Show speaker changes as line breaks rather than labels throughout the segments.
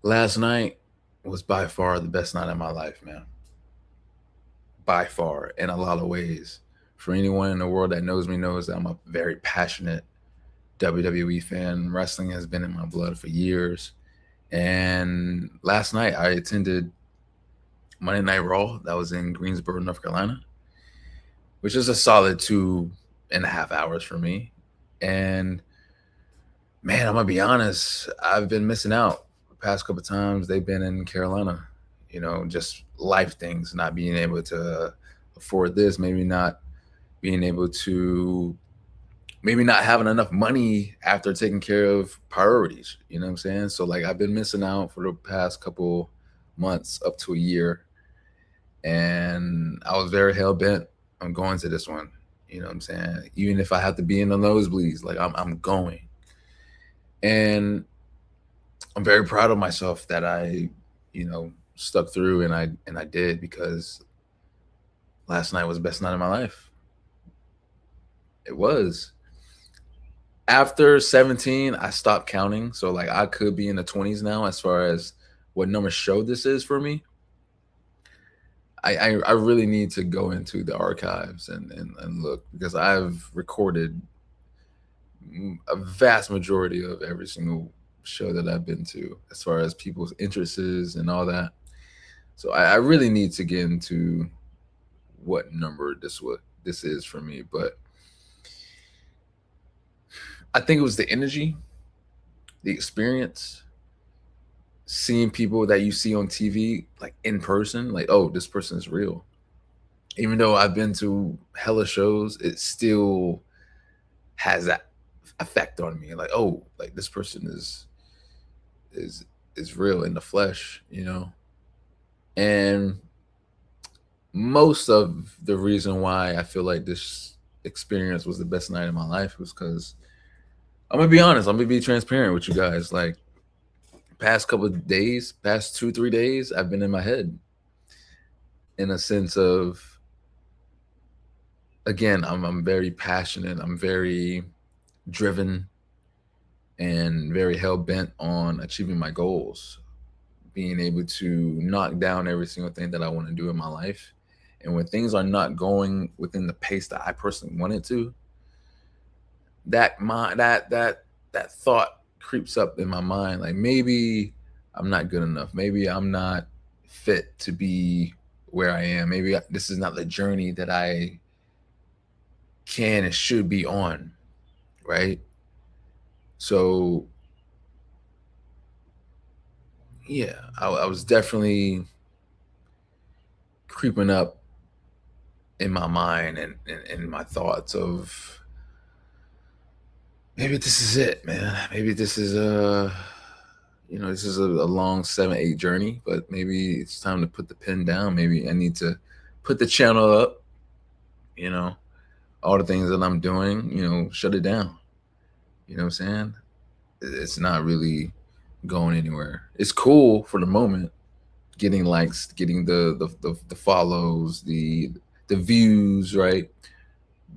Last night was by far the best night of my life, man. By far, in a lot of ways. For anyone in the world that knows me knows that I'm a very passionate WWE fan. Wrestling has been in my blood for years. And last night I attended Monday Night Raw that was in Greensboro, North Carolina, which is a solid 2.5 hours for me. And man, I'm gonna be honest, I've been missing out the past couple times they've been in Carolina. Just life things, not being able to afford this, maybe not being able to, maybe not having enough money after taking care of priorities. You know what I'm saying? So like I've been missing out for the past couple months up to a year, and I was very hell bent on going to this one. You know what I'm saying? Even if I have to be in the nosebleeds, like I'm going. And I'm very proud of myself that I stuck through and I did, because last night was the best night of my life. It was. After 17, I stopped counting. So like I could be in the 20s now as far as what number show this is for me. I really need to go into the archives and look, because I've recorded a vast majority of every single show that I've been to as far as people's interests and all that. So I really need to get into what number this is for me. But I think it was the energy, the experience, seeing people that you see on TV like in person, like, oh, this person is real. Even though I've been to hella shows, it still has that effect on me. Like, oh, like this person is is real in the flesh. And most of the reason why I feel like this experience was the best night of my life was because I'm gonna be honest. I'm gonna be transparent with you guys. Like past couple of days, past 2 3 days, I've been in my head in a sense of, again, I'm very passionate. I'm very driven and very hell bent on achieving my goals, being able to knock down every single thing that I want to do in my life. And when things are not going within the pace that I personally want it to, that thought creeps up in my mind, like maybe I'm not good enough, maybe I'm not fit to be where I am, maybe this is not the journey that I can and should be on, right? So yeah, I was definitely creeping up in my mind and my thoughts of, maybe this is it, man. Maybe this is this is a long 7 8 journey, but maybe it's time to put the pen down. Maybe I need to put the channel up. You know, all the things that I'm doing. Shut it down. You know what I'm saying? It's not really going anywhere. It's cool for the moment, getting likes, getting the follows, the views, right?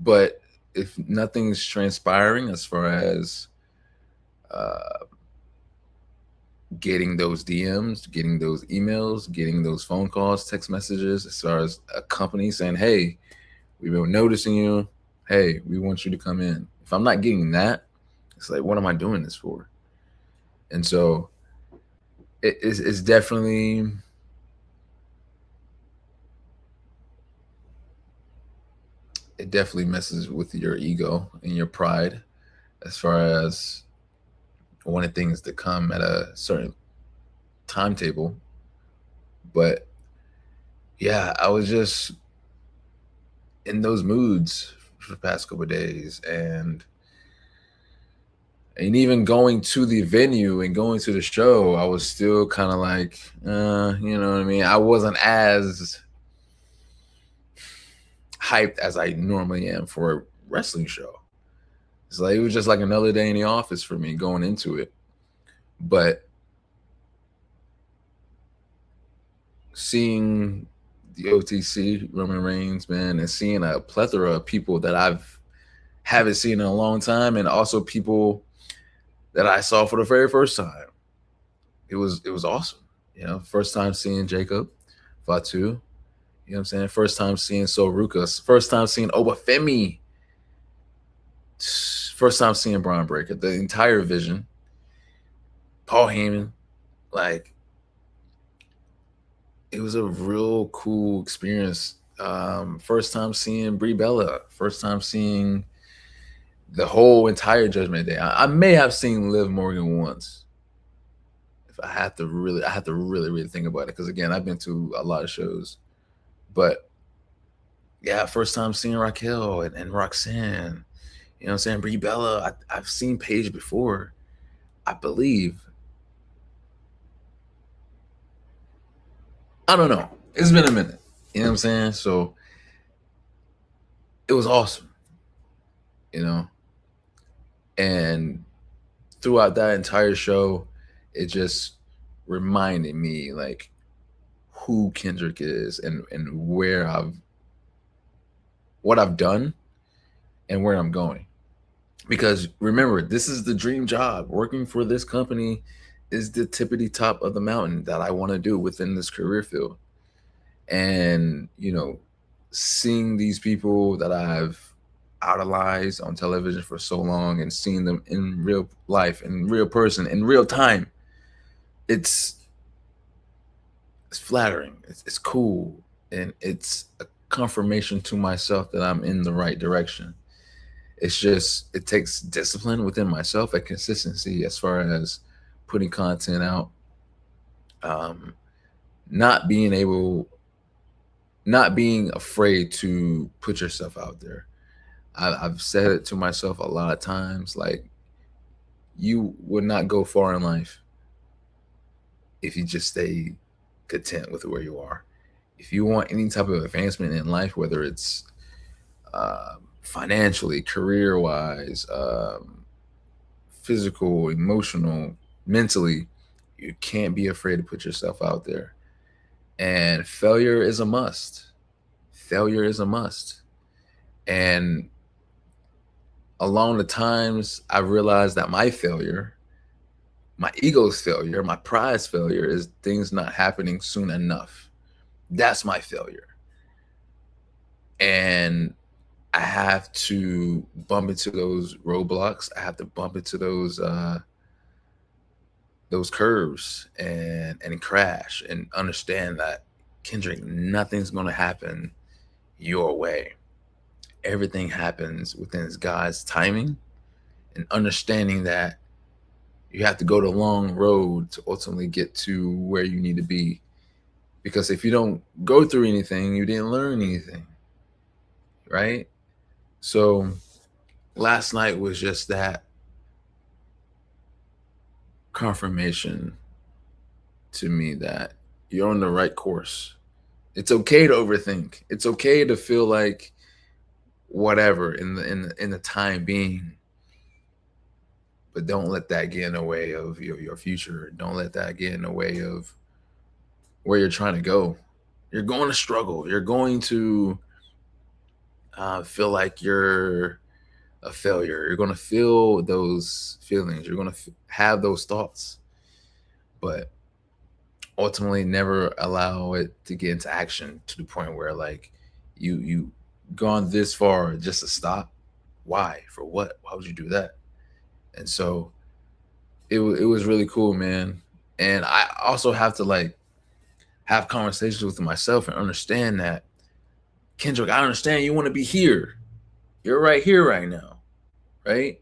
But if nothing's transpiring as far as uh, getting those DMs, getting those emails, getting those phone calls, text messages, as far as a company saying, "Hey, we've been noticing you. Hey, we want you to come in." If I'm not getting that, it's like, what am I doing this for? And so it's definitely messes with your ego and your pride as far as wanting things to come at a certain timetable. But yeah, I was just in those moods for the past couple of days, and even going to the venue and going to the show, I was still kind of like, you know what I mean? I wasn't as hyped as I normally am for a wrestling show. It's like it was just like another day in the office for me going into it. But seeing the OTC Roman Reigns, man, and seeing a plethora of people that haven't seen in a long time, and also people that I saw for the very first time. it was awesome. First time seeing Jacob Fatu. You know what I'm saying? First time seeing Soruka. First time seeing Obafemi. First time seeing Braun Breaker. The entire vision. Paul Heyman. Like, it was a real cool experience. First time seeing Brie Bella. First time seeing the whole entire Judgment Day. I may have seen Liv Morgan once. If I have to really think about it, because again, I've been to a lot of shows, but yeah, first time seeing Raquel and Roxanne. You know what I'm saying? Brie Bella. I've seen Paige before, I believe. I don't know. It's been a minute. You know what I'm saying? So it was awesome. You know, and throughout that entire show, it just reminded me like who Kendrick is and what I've done and where I'm going. Because remember, this is the dream job. Working for this company is the tippity top of the mountain that I want to do within this career field. And, seeing these people that I've idolized on television for so long and seeing them in real life, in real person, in real time, it's flattering. It's cool. And it's a confirmation to myself that I'm in the right direction. It's just, it takes discipline within myself and consistency as far as putting content out. Um, not being able, not being afraid to put yourself out there. I've said it to myself a lot of times, like, you would not go far in life if you just stay content with where you are. If you want any type of advancement in life, whether it's financially, career wise, physical, emotional, mentally, you can't be afraid to put yourself out there. And failure is a must. Failure is a must. And along the times I realized that my failure, my ego's failure, my pride's failure is things not happening soon enough. That's my failure. And I have to bump into those roadblocks. I have to bump into those curves and crash and understand that, Kendrick, nothing's gonna happen your way. Everything happens within God's timing, and understanding that you have to go the long road to ultimately get to where you need to be. Because if you don't go through anything, you didn't learn anything, right? So last night was just that confirmation to me that you're on the right course. It's okay to overthink. It's okay to feel like whatever in the time being, but don't let that get in the way of your future. Don't let that get in the way of where you're trying to go. You're going to struggle. You're going to feel like you're a failure. You're going to feel those feelings. You're going to have those thoughts, but ultimately never allow it to get into action to the point where like you gone this far just to stop. Why? For what? Why would you do that? And so it was really cool, man. And I also have to like have conversations with myself and understand that, Kendrick, I understand you want to be here. You're right here right now, right?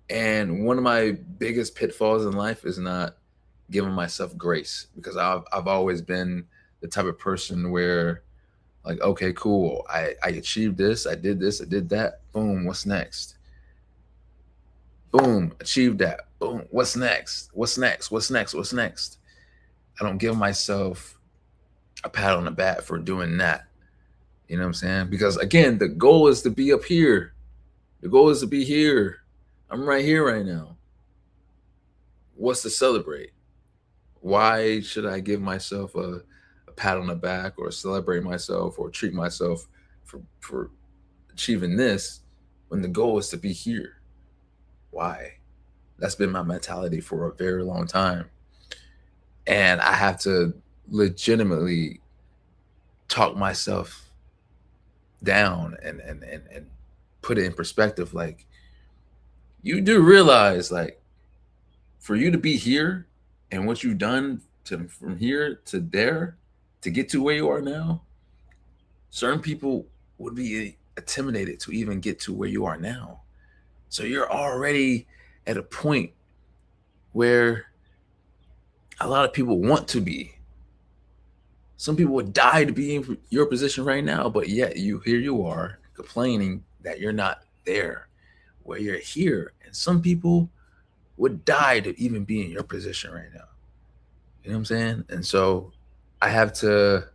And one of my biggest pitfalls in life is not giving myself grace, because I've always been the type of person where like, okay, cool, I achieved this, I did this, I did that. Boom, what's next? Boom, achieved that. Boom, what's next? What's next? What's next? What's next? I don't give myself a pat on the back for doing that. You know what I'm saying? Because again, the goal is to be up here. The goal is to be here. I'm right here right now. What's to celebrate? Why should I give myself a pat on the back or celebrate myself or treat myself for achieving this when the goal is to be here? Why? That's been my mentality for a very long time. And I have to legitimately talk myself down and put it in perspective. Like, you do realize, like, for you to be here and what you've done to from here to there to get to where you are now, certain people would be intimidated to even get to where you are now. So you're already at a point where a lot of people want to be. Some people would die to be in your position right now, but yet here you are complaining that you're not there where you're here. And some people would die to even be in your position right now. You know what I'm saying? And so I have to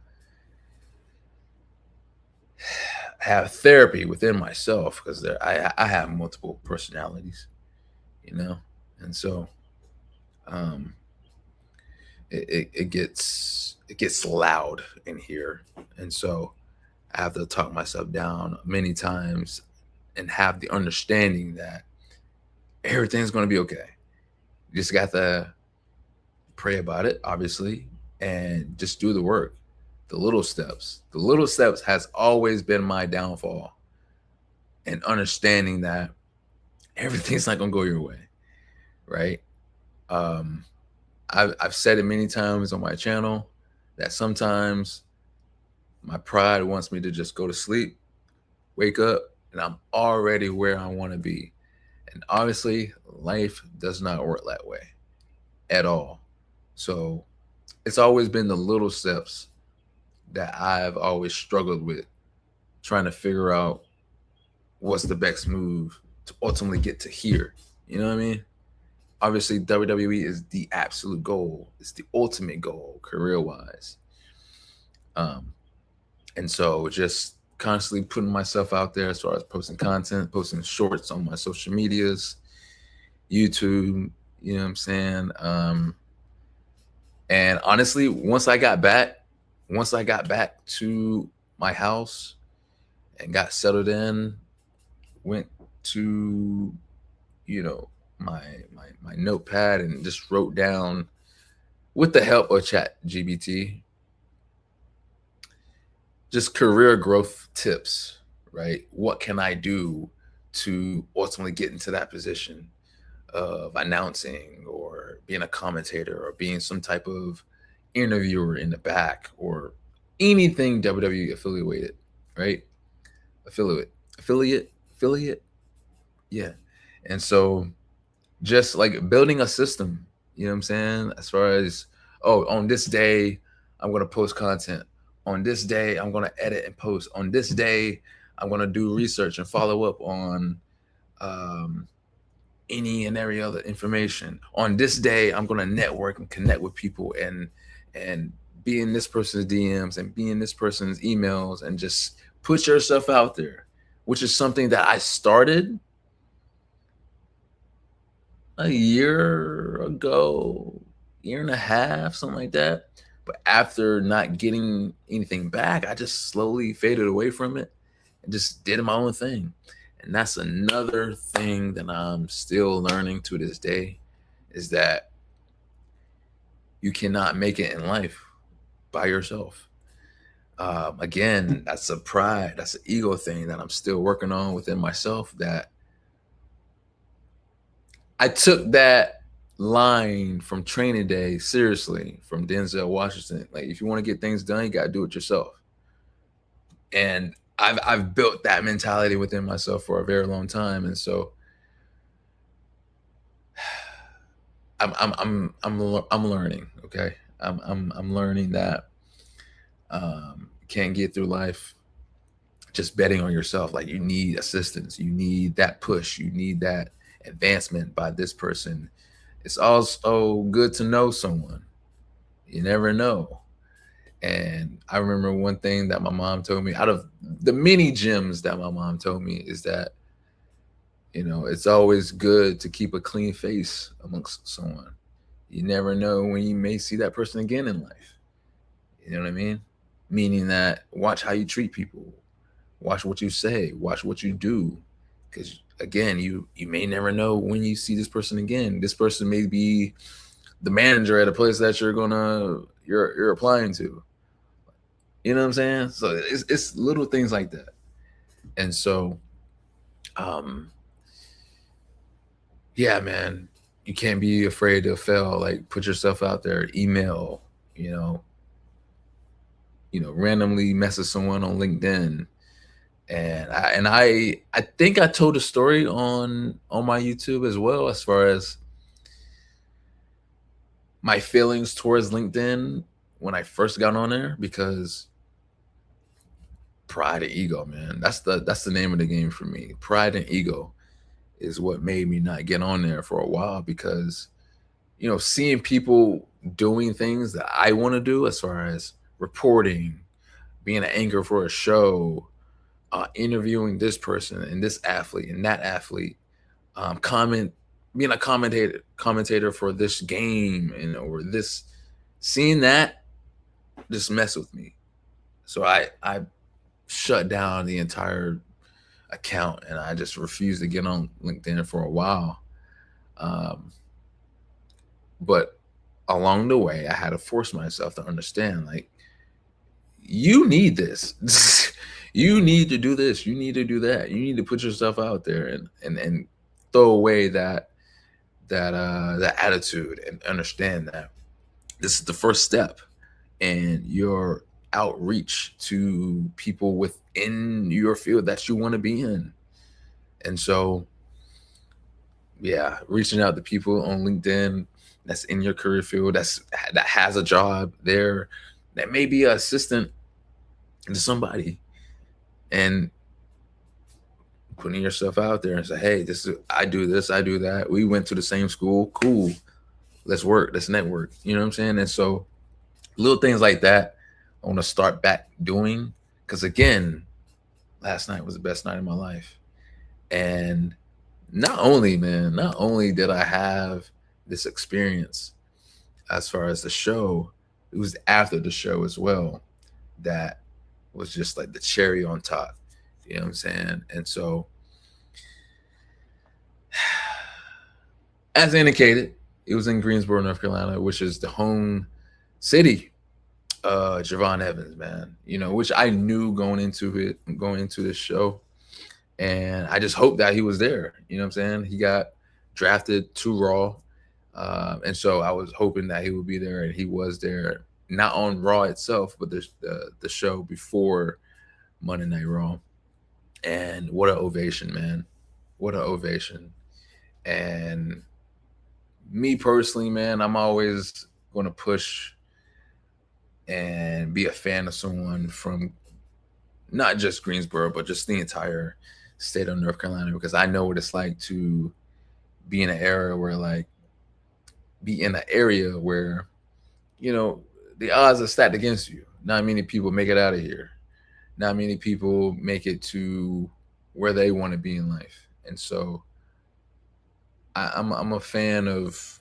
have therapy within myself because I have multiple personalities, you know, and so um, it gets loud in here, and so I have to talk myself down many times and have the understanding that everything's going to be okay. You just got to pray about it, obviously, and just do the work. The little steps. The little steps has always been my downfall, and understanding that everything's not gonna go your way, right? Um, I've said it many times on my channel that sometimes my pride wants me to just go to sleep, wake up, and I'm already where I want to be. And obviously, life does not work that way at all. So it's always been the little steps that I've always struggled with, trying to figure out what's the best move to ultimately get to here. You know what I mean? Obviously, WWE is the absolute goal. It's the ultimate goal, career wise. Um, and so just constantly putting myself out there as far as posting content, posting shorts on my social medias, YouTube, you know what I'm saying? And honestly, once I got back to my house and got settled in, went to, you know, my notepad and just wrote down, with the help of Chat GBT, just career growth tips, right? What can I do to ultimately get into that position of announcing or being a commentator or being some type of interviewer in the back or anything WWE affiliated, right? Affiliate, affiliate. Yeah. And so just like building a system, you know what I'm saying? As far as, oh, on this day, I'm going to post content. On this day, I'm going to edit and post. On this day, I'm going to do research and follow up on um, any and every other information. On this day, I'm going to network and connect with people and be in this person's DMs and be in this person's emails and just put yourself out there, which is something that I started a year ago, year and a half, something like that. But after not getting anything back, I just slowly faded away from it and just did my own thing. And that's another thing that I'm still learning to this day, is that you cannot make it in life by yourself. Again, that's a pride, that's an ego thing that I'm still working on within myself, that I took that line from Training Day seriously, from Denzel Washington. Like, if you want to get things done, you got to do it yourself. And I've built that mentality within myself for a very long time, and so I'm learning. Okay, I'm learning that can't get through life just betting on yourself. Like, you need assistance, you need that push, you need that advancement by this person. It's also good to know someone. You never know. And I remember one thing that my mom told me, out of the many gems that my mom told me, is that, you know, it's always good to keep a clean face amongst someone. You never know when you may see that person again in life. You know what I mean? Meaning that, watch how you treat people, watch what you say, watch what you do, because again, you may never know when you see this person again. This person may be the manager at a place that you're applying to. You know what I'm saying? So it's little things like that. And so um yeah, man, you can't be afraid to fail. Like put yourself out there, email, you know, randomly message someone on LinkedIn. And I think I told a story on my YouTube as well, as far as my feelings towards LinkedIn when I first got on there, because pride and ego, man. That's the name of the game for me. Pride and ego is what made me not get on there for a while, because seeing people doing things that I want to do, as far as reporting, being an anchor for a show, interviewing this person and this athlete and that athlete, comment, being a commentator for this game and or this, seeing that just mess with me. So I shut down the entire account and I just refused to get on LinkedIn for a while. Um, but along the way, I had to force myself to understand, like, you need this. You need to do this. You need to do that. You need to put yourself out there and throw away that attitude and understand that this is the first step in your outreach to people within your field that you want to be in. And so, yeah, reaching out to people on LinkedIn that's in your career field, that has a job there, that may be an assistant to somebody, and putting yourself out there and say, hey, I do this, I do that. We went to the same school. Cool. Let's work. Let's network. You know what I'm saying? And so little things like that I want to start back doing. Because again, last night was the best night of my life. And not only did I have this experience as far as the show, it was after the show as well that was just like the cherry on top. You know what I'm saying? And so, as indicated, it was in Greensboro, North Carolina, which is the home city Javon Evans, man. Which I knew going into this show. And I just hoped that he was there. You know what I'm saying? He got drafted to Raw. And so I was hoping that he would be there, and he was there, not on Raw itself, but the show before Monday Night Raw. And what an ovation, man. What an ovation. And me personally, man, I'm always going to push and be a fan of someone from not just Greensboro, but just the entire state of North Carolina, because I know what it's like to be in an area where, the odds are stacked against you. Not many people make it out of here. Not many people make it to where they want to be in life. And so I'm a fan of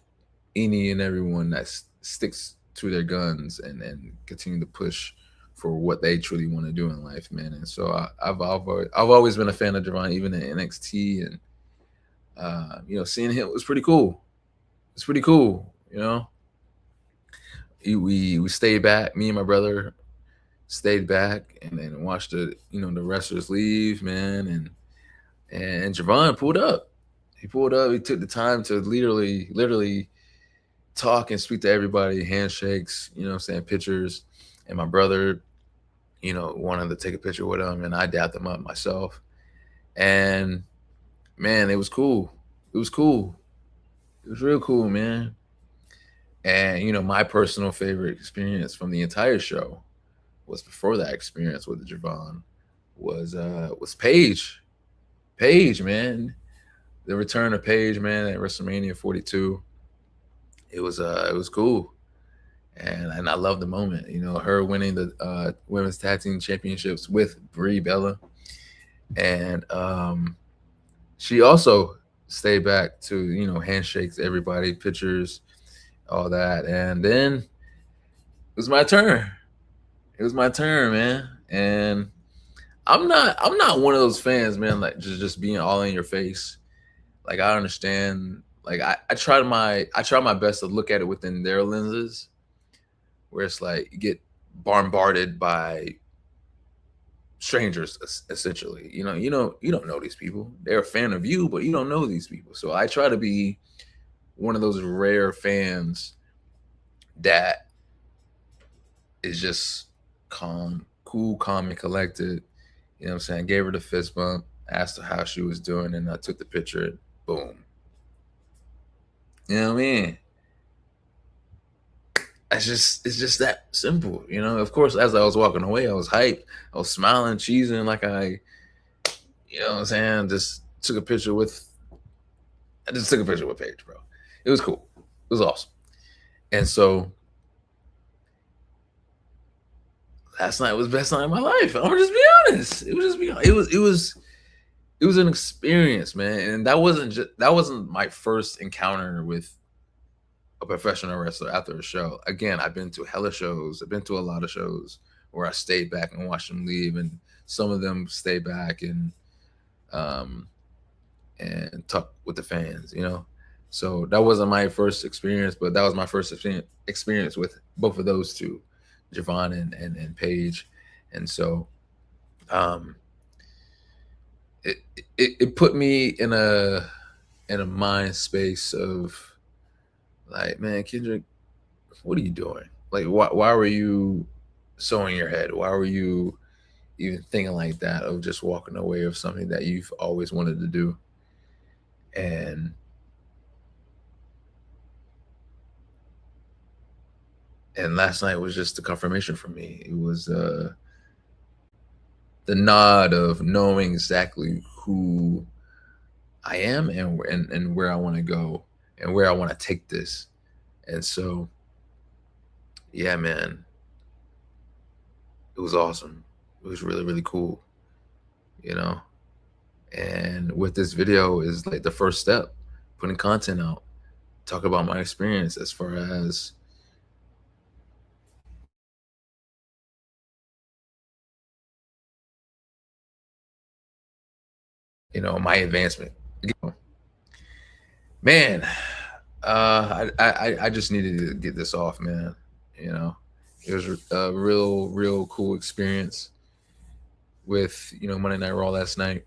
any and everyone that sticks to their guns and continue to push for what they truly want to do in life, man. And so I've always been a fan of Javon, even in NXT, and seeing him was pretty cool. It's pretty cool, We stayed back. Me and my brother stayed back and then watched the wrestlers leave, man, and Javon pulled up. He pulled up. He took the time to literally talk and speak to everybody, handshakes, saying, pictures. And my brother, wanted to take a picture with him, and I dapped him up myself. And man, it was cool. It was cool. It was real cool, man. And my personal favorite experience from the entire show was before that experience with Javon was Paige. Paige, man. The return of Paige, man, at WrestleMania 42. It was cool. And I love the moment, her winning the women's tag team championships with Brie Bella. And she also stayed back to, handshakes, everybody, pictures, all that. And then it was my turn. It was my turn, man. And I'm not one of those fans, man, like just being all in your face. Like, I understand Like I try my best to look at it within their lenses, where it's like you get bombarded by strangers essentially. You don't know these people. They're a fan of you, but you don't know these people. So I try to be one of those rare fans that is just calm, cool, calm, and collected. You know what I'm saying? Gave her the fist bump, asked her how she was doing, and I took the picture. Boom. You know what I mean? It's just that simple. Of course, as I was walking away, I was hyped. I was smiling, cheesing like you know what I'm saying? I just took a picture with Paige, bro. It was cool. It was awesome. And so last night was the best night of my life. I'm gonna just be honest. It was just be it was an experience, man. And that wasn't my first encounter with a professional wrestler after a show. Again, I've been to hella shows. I've been to a lot of shows where I stayed back and watched them leave, and some of them stay back um and talk with the fans. So that wasn't my first experience, but that was my first experience with both of those two, Javon and Paige. And so um it put me in a mind space of like, man, Kendrick, what are you doing? Like, why were you so in your head? Why were you even thinking like that of just walking away of something that you've always wanted to do? And last night was just the confirmation for me. It was the nod of knowing exactly who I am and where I want to go and where I want to take this. And so, yeah, man, it was awesome. It was really, really cool, you know? And with this video is like the first step, putting content out, talk about my experience as far as, my advancement. Man, I just needed to get this off, man. You know, it was a real cool experience with Monday Night Raw last night,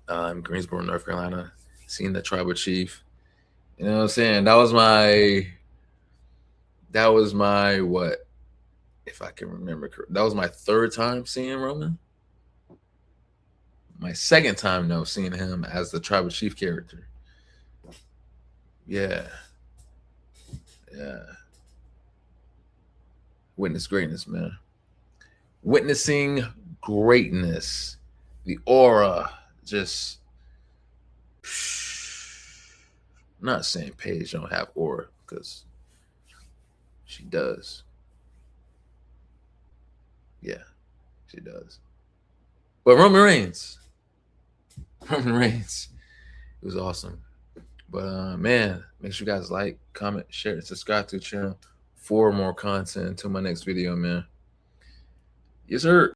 in Greensboro, North Carolina, seeing the tribal chief. You know what I'm saying? That was my what, if I can remember correct. That was my third time seeing Roman. My second time though seeing him as the tribal chief character. Yeah, yeah. Witness greatness, man. Witnessing greatness. The aura just, I'm not saying Paige don't have aura, because she does. Yeah, she does. But Roman Reigns, Roman Reigns, it was awesome. But man, make sure you guys like, comment, share, and subscribe to the channel for more content until my next video, man. Yes, sir.